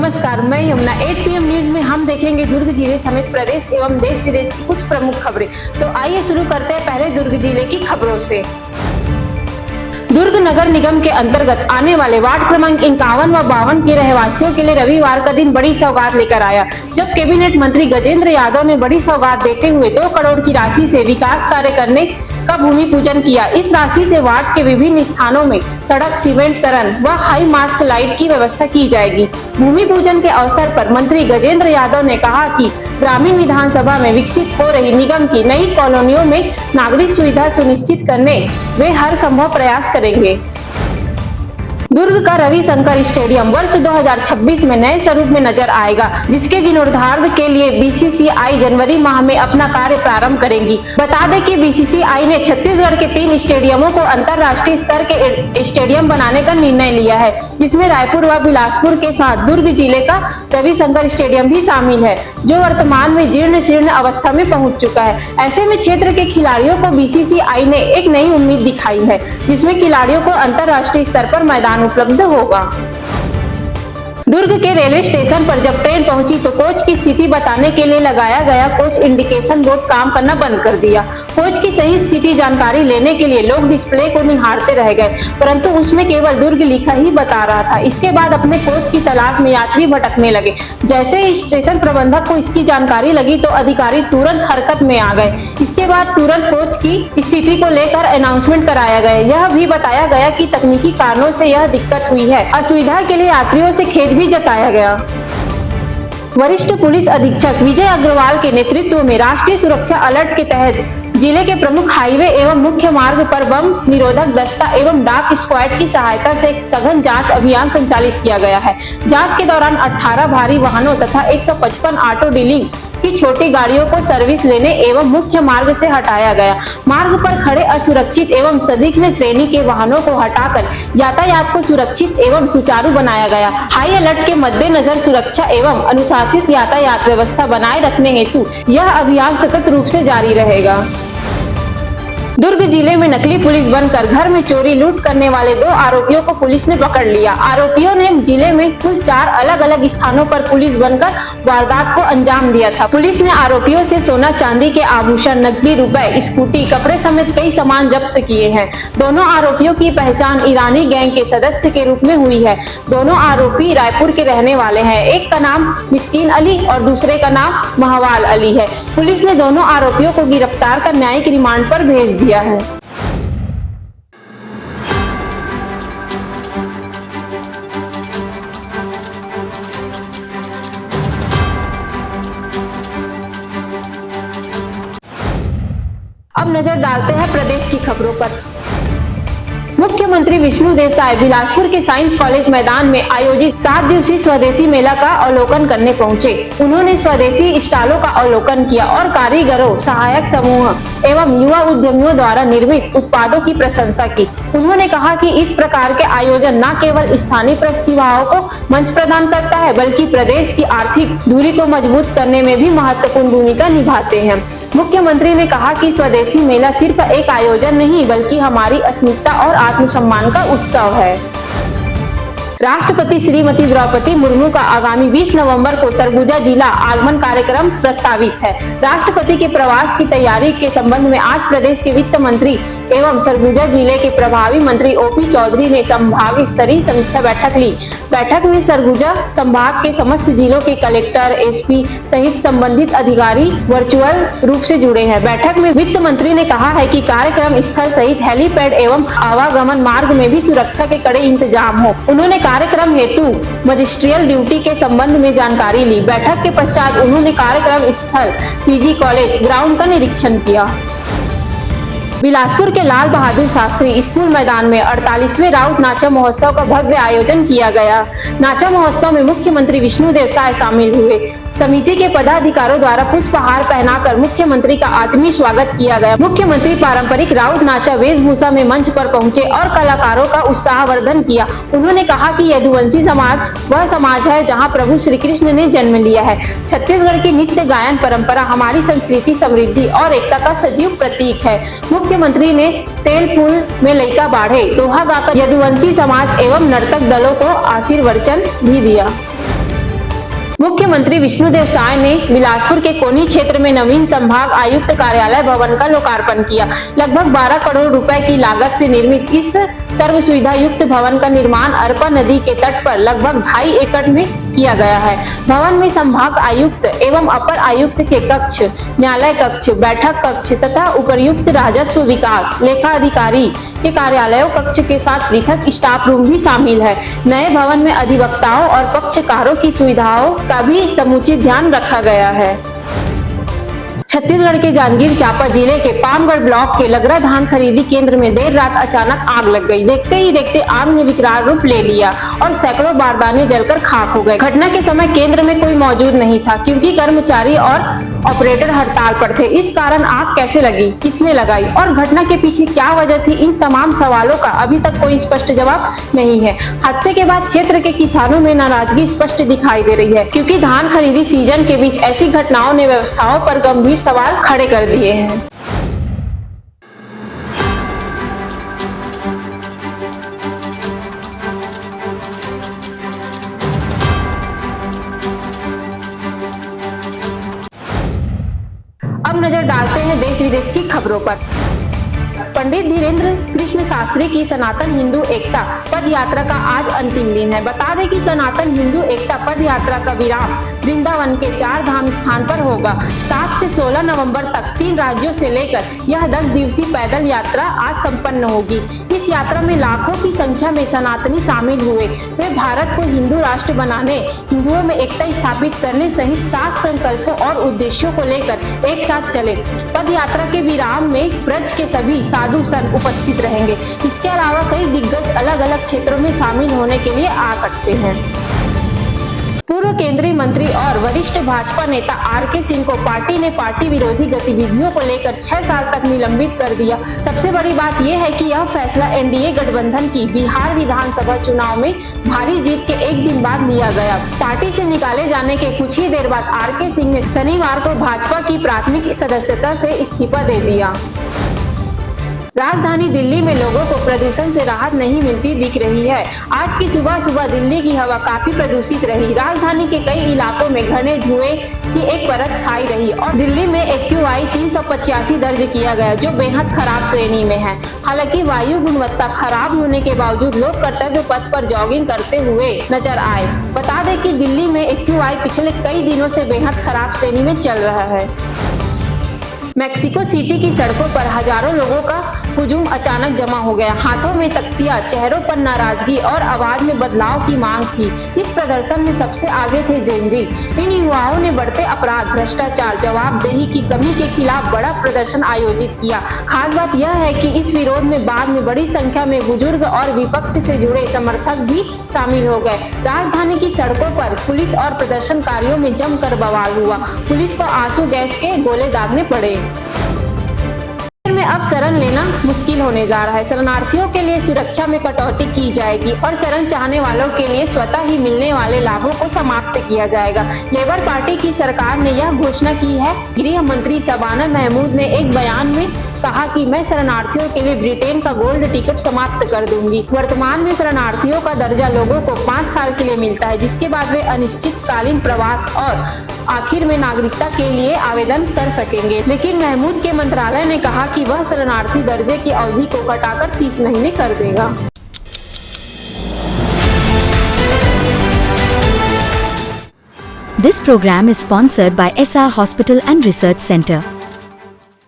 नमस्कार, मैं Yamuna. 8 PM news में हम देखेंगे दुर्ग जिले समेत प्रदेश एवं देश विदेश की कुछ प्रमुख खबरें। तो आइए शुरू करते हैं पहले दुर्ग जिले की खबरों से। दुर्ग नगर निगम के अंतर्गत आने वाले वार्ड क्रमांक 51 व 52 के रहवासियों के लिए रविवार का दिन बड़ी सौगात लेकर आया, जब कैबिनेट मंत्री गजेंद्र यादव ने बड़ी सौगात देते हुए 2 करोड़ की राशि से विकास कार्य करने का भूमि पूजन किया। इस राशि से वार्ड के विभिन्न स्थानों में सड़क, सीमेंटकरण व हाई मास्क लाइट की व्यवस्था की जाएगी। भूमि पूजन के अवसर पर मंत्री गजेंद्र यादव ने कहा कि ग्रामीण विधानसभा में विकसित हो रही निगम की नई कॉलोनियों में नागरिक सुविधा सुनिश्चित करने वे हर संभव प्रयास करेंगे। दुर्ग का रविशंकर स्टेडियम वर्ष 2026 में नए स्वरूप में नजर आएगा, जिसके जीर्णोद्धार के लिए बीसीसीआई जनवरी माह में अपना कार्य प्रारंभ करेगी। बता दें कि बीसीसीआई ने छत्तीसगढ़ के 3 स्टेडियमों को अंतर्राष्ट्रीय स्तर के स्टेडियम बनाने का निर्णय लिया है, जिसमें रायपुर व बिलासपुर के साथ दुर्ग जिले का रविशंकर स्टेडियम भी शामिल है, जो वर्तमान में जीर्ण शीर्ण अवस्था में पहुंच चुका है। ऐसे में क्षेत्र के खिलाड़ियों को बीसीसीआई ने एक नई उम्मीद दिखाई है, जिसमें खिलाड़ियों को अंतर्राष्ट्रीय स्तर पर मैदान उपलब्ध होगा। दुर्ग के रेलवे स्टेशन पर जब ट्रेन पहुंची तो कोच की स्थिति बताने के लिए लगाया गया कोच इंडिकेशन बोर्ड काम करना बंद कर दिया। कोच की सही स्थिति जानकारी लेने के लिए लोग डिस्प्ले को निहारते रह गए, परंतु उसमें केवल दुर्ग लिखा ही बता रहा था। इसके बाद अपने कोच की तलाश में यात्री भटकने लगे। जैसे ही स्टेशन प्रबंधक को इसकी जानकारी लगी तो अधिकारी तुरंत हरकत में आ गए। इसके बाद तुरंत कोच की स्थिति को लेकर अनाउंसमेंट कराया गया। यह भी बताया गया कि तकनीकी कारणों से यह दिक्कत हुई है। असुविधा के लिए यात्रियों से खेद भी जताया गया। वरिष्ठ पुलिस अधीक्षक विजय अग्रवाल के नेतृत्व में राष्ट्रीय सुरक्षा अलर्ट के तहत जिले के प्रमुख हाईवे एवं मुख्य मार्ग पर बम निरोधक दस्ता एवं डाक स्क्वाड की सहायता से सघन जांच अभियान संचालित किया गया है। जांच के दौरान 18 भारी वाहनों तथा 155 ऑटो डीलिंग की छोटी गाड़ियों को सर्विस लेने एवं मुख्य मार्ग से हटाया गया। मार्ग पर खड़े असुरक्षित एवं संदिग्ध श्रेणी के वाहनों को हटाकर यातायात को सुरक्षित एवं सुचारू बनाया गया। हाई अलर्ट के मद्देनजर सुरक्षा एवं अनुशासित यातायात व्यवस्था बनाए रखने हेतु यह अभियान सतत रूप से जारी रहेगा। दुर्ग जिले में नकली पुलिस बनकर घर में चोरी लूट करने वाले 2 आरोपियों को पुलिस ने पकड़ लिया। आरोपियों ने जिले में कुल 4 अलग अलग स्थानों पर पुलिस बनकर वारदात को अंजाम दिया था। पुलिस ने आरोपियों से सोना चांदी के आभूषण, नकदी रुपए, स्कूटी, कपड़े समेत कई सामान जब्त किए हैं। दोनों आरोपियों की पहचान ईरानी गैंग के सदस्य के रूप में हुई है। दोनों आरोपी रायपुर के रहने वाले हैं। एक का नाम मिस्कीन अली और दूसरे का नाम महवाल अली है। पुलिस ने दोनों आरोपियों को गिरफ्तार कर न्यायिक रिमांड पर भेज दिया है। अब नजर डालते हैं प्रदेश की खबरों पर। मुख्यमंत्री विष्णुदेव साय बिलासपुर के साइंस कॉलेज मैदान में आयोजित 7 दिवसीय स्वदेशी मेला का अवलोकन करने पहुंचे। उन्होंने स्वदेशी स्टॉलों का अवलोकन किया और कारीगरों, सहायक समूह एवं युवा उद्यमियों द्वारा निर्मित उत्पादों की प्रशंसा की। उन्होंने कहा कि इस प्रकार के आयोजन न केवल स्थानीय प्रतिभाओं को मंच प्रदान करता है, बल्कि प्रदेश की आर्थिक धुरी को मजबूत करने में भी महत्वपूर्ण भूमिका निभाते हैं। मुख्यमंत्री ने कहा कि स्वदेशी मेला सिर्फ एक आयोजन नहीं, बल्कि हमारी अस्मिता और आत्मसम्मान का उत्सव है। राष्ट्रपति श्रीमती द्रौपदी मुर्मू का आगामी 20 नवंबर को सरगुजा जिला आगमन कार्यक्रम प्रस्तावित है। राष्ट्रपति के प्रवास की तैयारी के संबंध में आज प्रदेश के वित्त मंत्री एवं सरगुजा जिले के प्रभारी मंत्री ओपी चौधरी ने संभाग स्तरीय समीक्षा बैठक ली। बैठक में सरगुजा संभाग के समस्त जिलों के कलेक्टर, एसपी सहित संबंधित अधिकारी वर्चुअल रूप से जुड़े हैं। बैठक में वित्त मंत्री ने कहा है कि कार्यक्रम स्थल सहित हेलीपैड एवं आवागमन मार्ग में भी सुरक्षा के कड़े इंतजाम हो। उन्होंने कार्यक्रम हेतु मजिस्ट्रियल ड्यूटी के संबंध में जानकारी ली। बैठक के पश्चात उन्होंने कार्यक्रम स्थल पीजी कॉलेज ग्राउंड का निरीक्षण किया। बिलासपुर के लाल बहादुर शास्त्री स्कूल मैदान में 48वें राउत नाचा महोत्सव का भव्य आयोजन किया गया। नाचा महोत्सव में मुख्यमंत्री विष्णुदेव साय शामिल हुए। समिति के पदाधिकारियों द्वारा पुष्पहार पहनाकर मुख्यमंत्री का आत्मीय स्वागत किया गया। मुख्यमंत्री पारंपरिक राउत नाचा वेशभूषा में मंच पर पहुंचे और कलाकारों का उत्साहवर्धन किया। उन्होंने कहा कि यदुवंशी समाज वह समाज है जहां प्रभु श्री कृष्ण ने जन्म लिया है। छत्तीसगढ़ की नित्य गायन परंपरा हमारी संस्कृति, समृद्धि और एकता का सजीव प्रतीक है। मुख्यमंत्री ने तेल फूल में लइका बाढ़े दोहा गाकर यदुवंशी समाज एवं नर्तक दलों को आशीर्वचन भी दिया। मुख्यमंत्री विष्णुदेव साय ने बिलासपुर के कोनी क्षेत्र में नवीन संभाग आयुक्त कार्यालय भवन का लोकार्पण किया। लगभग 12 करोड़ रुपए की लागत से निर्मित इस सर्व सुविधा युक्त भवन का निर्माण अरपा नदी के तट पर लगभग 2.5 एकड़ में किया गया है। भवन में संभाग आयुक्त एवं अपर आयुक्त के कक्ष, न्यायालय कक्ष, बैठक कक्ष तथा उपर्युक्त राजस्व विकास, लेखा अधिकारी के कार्यालयों कक्ष के साथ पृथक स्टाफ रूम भी शामिल है। नए भवन में अधिवक्ताओं और पक्षकारों की सुविधाओं का भी समुचित ध्यान रखा गया है। छत्तीसगढ़ के जांजगीर चांपा जिले के पामगढ़ ब्लॉक के लगरा धान खरीदी केंद्र में देर रात अचानक आग लग गई। देखते ही देखते आग ने विकराल रूप ले लिया और सैकड़ों बारदाने जलकर खाक हो गए। घटना के समय केंद्र में कोई मौजूद नहीं था क्योंकि कर्मचारी और ऑपरेटर हड़ताल पर थे। इस कारण आग कैसे लगी, किसने लगाई और घटना के पीछे क्या वजह थी, इन तमाम सवालों का अभी तक कोई स्पष्ट जवाब नहीं है। हादसे के बाद क्षेत्र के किसानों में नाराजगी स्पष्ट दिखाई दे रही है क्योंकि धान खरीदी सीजन के बीच ऐसी घटनाओं ने व्यवस्थाओं पर गंभीर सवाल खड़े कर दिए हैं। अब नजर डालते हैं देश विदेश की खबरों पर। पंडित धीरेन्द्र कृष्ण शास्त्री की सनातन हिंदू एकता पद यात्रा का आज अंतिम दिन है। बता दें कि सनातन हिंदू एकता पद यात्रा का विराम वृंदावन के 4 धाम स्थान पर होगा। 7 से 16 नवंबर तक 3 राज्यों से लेकर यह 10 दिवसीय पैदल यात्रा आज संपन्न होगी। इस यात्रा में लाखों की संख्या में सनातनी शामिल हुए। वे भारत को हिंदू राष्ट्र बनाने, हिंदुओं में एकता स्थापित करने सहित 7 संकल्पों और उद्देश्यों को लेकर एक साथ चले। पद यात्रा के विराम में ब्रज के सभी साधु संत उपस्थित रहेंगे। इसके अलावा कई दिग्गज अलग अलग क्षेत्रों में शामिल होने के लिए आ सकते हैं। पूर्व केंद्रीय मंत्री और वरिष्ठ भाजपा नेता आर.के. सिंह को पार्टी ने पार्टी विरोधी गतिविधियों को लेकर 6 साल तक निलंबित कर दिया। सबसे बड़ी बात यह है कि यह फैसला एनडीए गठबंधन की बिहार विधानसभा चुनाव में भारी जीत के एक दिन बाद लिया गया। पार्टी से निकाले जाने के कुछ ही देर बाद आर.के. सिंह ने शनिवार को भाजपा की प्राथमिक सदस्यता से इस्तीफा दे दिया। राजधानी दिल्ली में लोगों को प्रदूषण से राहत नहीं मिलती दिख रही है। आज की सुबह दिल्ली की हवा काफी प्रदूषित रही। राजधानी के कई इलाकों में घने धुएं की एक परत छाई रही और दिल्ली में AQI 385 दर्ज किया गया, जो बेहद खराब श्रेणी में है। हालांकि वायु गुणवत्ता खराब होने के बावजूद लोग कर्तव्य पथ पर जॉगिंग करते हुए नजर आए। बता दें कि दिल्ली में AQI पिछले कई दिनों से बेहद खराब श्रेणी में चल रहा है। मेक्सिको सिटी की सड़कों पर हजारों लोगों का हुजूम अचानक जमा हो गया। हाथों में तख्तियां, चेहरों पर नाराजगी और आवाज में बदलाव की मांग थी। इस प्रदर्शन में सबसे आगे थे जेनजी। इन युवाओं ने बढ़ते अपराध, भ्रष्टाचार, जवाबदेही की कमी के खिलाफ बड़ा प्रदर्शन आयोजित किया। खास बात यह है कि इस विरोध में बाद में बड़ी संख्या में बुजुर्ग और विपक्ष से जुड़े समर्थक भी शामिल हो गए। राजधानी की सड़कों पर पुलिस और प्रदर्शनकारियों में जमकर बवाल हुआ। पुलिस को आंसू गैस के गोले दागने पड़े। में अब शरण लेना मुश्किल होने जा रहा है। शरणार्थियों के लिए सुरक्षा में कटौती की जाएगी और शरण चाहने वालों के लिए स्वतः ही मिलने वाले लाभों को समाप्त किया जाएगा। लेबर पार्टी की सरकार ने यह घोषणा की है। गृह मंत्री शबाना महमूद ने एक बयान में कहा कि मैं शरणार्थियों के लिए ब्रिटेन का गोल्ड टिकट समाप्त कर दूंगी। वर्तमान में शरणार्थियों का दर्जा लोगों को 5 साल के लिए मिलता है, जिसके बाद वे अनिश्चितकालीन प्रवास और आखिर में नागरिकता के लिए आवेदन कर सकेंगे। लेकिन महमूद के मंत्रालय ने कहा कि वह शरणार्थी दर्जे की अवधि को घटाकर 30 महीने कर देगा। This program is sponsored by SR Hospital and Research Center.